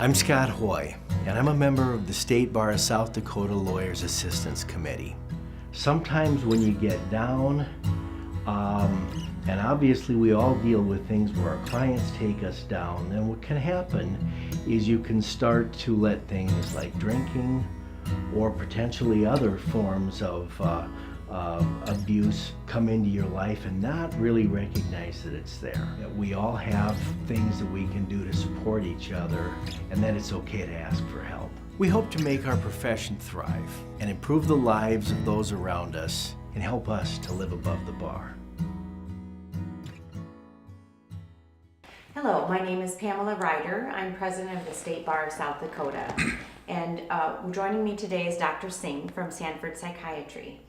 I'm Scott Hoy, and I'm a member of the State Bar of South Dakota Lawyers Assistance Committee. Sometimes when you get down, and obviously we all deal with things where our clients take us down, then what can happen is you can start to let things like drinking or potentially other forms of abuse come into your life and not really recognize that it's there. That we all have things that we can do to support each other, and that it's okay to ask for help. We hope to make our profession thrive and improve the lives of those around us and help us to live above the bar. Hello, my name is Pamela Ryder. I'm president of the State Bar of South Dakota. And joining me today is Dr. Singh from Sanford Psychiatry.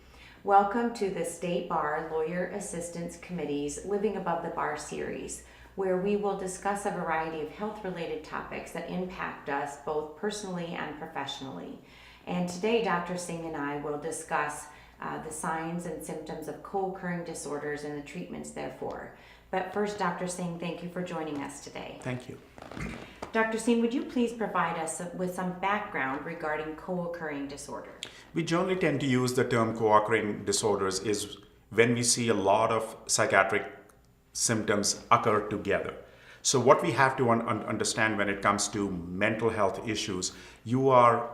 Welcome to the State Bar Lawyer Assistance Committee's Living Above the Bar series, where we will discuss a variety of health-related topics that impact us both personally and professionally. And today, Dr. Singh and I will discuss the signs and symptoms of co-occurring disorders and the treatments therefore. But first, Dr. Singh, thank you for joining us today. Thank you. Dr. Singh, would you please provide us with some background regarding co-occurring disorder? We generally tend to use the term co-occurring disorders is when we see a lot of psychiatric symptoms occur together. So what we have to understand when it comes to mental health issues, you are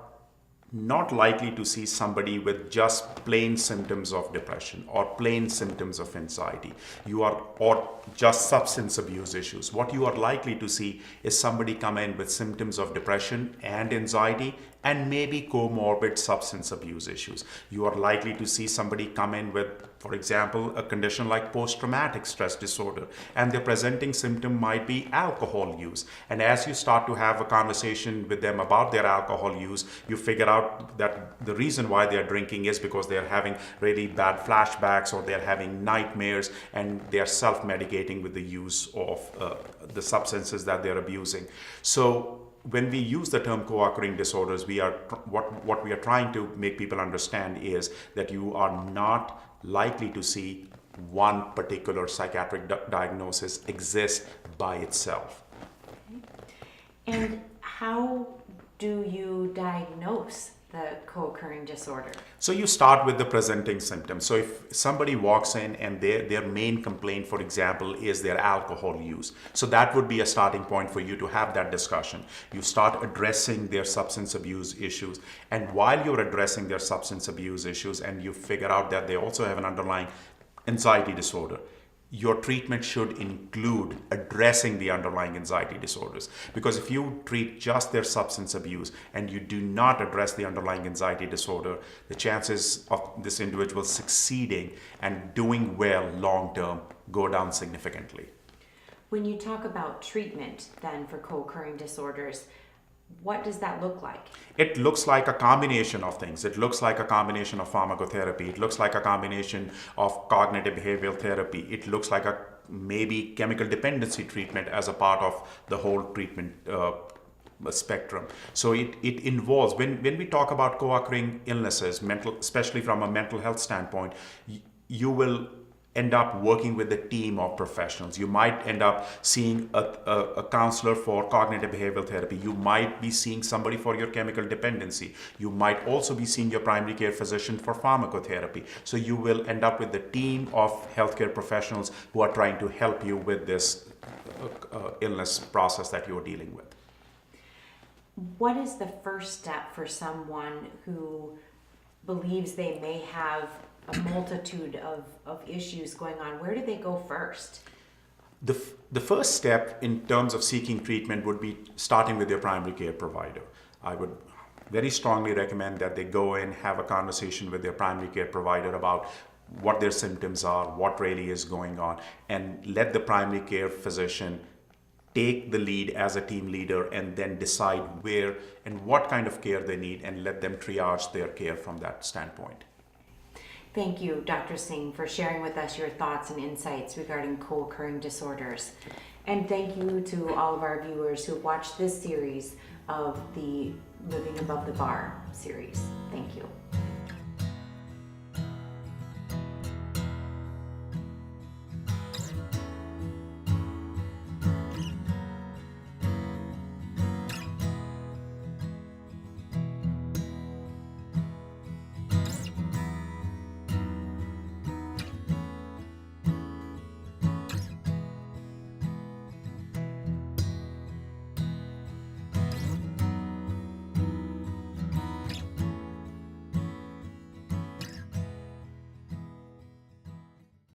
not likely to see somebody with just plain symptoms of depression or plain symptoms of anxiety, or just substance abuse issues. What you are likely to see is somebody come in with symptoms of depression and anxiety and maybe comorbid substance abuse issues. You are likely to see somebody come in with, for example, a condition like post-traumatic stress disorder, and their presenting symptom might be alcohol use. And as you start to have a conversation with them about their alcohol use, you figure out that the reason why they're drinking is because they're having really bad flashbacks or they're having nightmares, and they're self-medicating with the use of the substances that they're abusing. So when we use the term co-occurring disorders, what we are trying to make people understand is that you are not likely to see one particular psychiatric diagnosis exist by itself. Okay. And how do you diagnose the co-occurring disorder? So you start with the presenting symptoms. So if somebody walks in and their main complaint, for example, is their alcohol use, so that would be a starting point for you to have that discussion. You start addressing their substance abuse issues, and while you're addressing their substance abuse issues and you figure out that they also have an underlying anxiety disorder, your treatment should include addressing the underlying anxiety disorders. Because if you treat just their substance abuse and you do not address the underlying anxiety disorder, the chances of this individual succeeding and doing well long term go down significantly. When you talk about treatment then for co-occurring disorders, what does that look like? It looks like a combination of things. It looks like a combination of pharmacotherapy. It looks like a combination of cognitive behavioral therapy. It looks like a maybe chemical dependency treatment as a part of the whole treatment spectrum. So it involves, when we talk about co-occurring illnesses, especially from a mental health standpoint, you will end up working with a team of professionals. You might end up seeing a counselor for cognitive behavioral therapy. You might be seeing somebody for your chemical dependency. You might also be seeing your primary care physician for pharmacotherapy. So you will end up with a team of healthcare professionals who are trying to help you with this illness process that you're dealing with. What is the first step for someone who believes they may have a multitude of issues going on? Where do they go first? The first step in terms of seeking treatment would be starting with your primary care provider. I would very strongly recommend that they go in, have a conversation with their primary care provider about what their symptoms are, what really is going on, and let the primary care physician take the lead as a team leader and then decide where and what kind of care they need and let them triage their care from that standpoint. Thank you, Dr. Singh, for sharing with us your thoughts and insights regarding co-occurring disorders. And thank you to all of our viewers who have watched this series of the Living Above the Bar series. Thank you.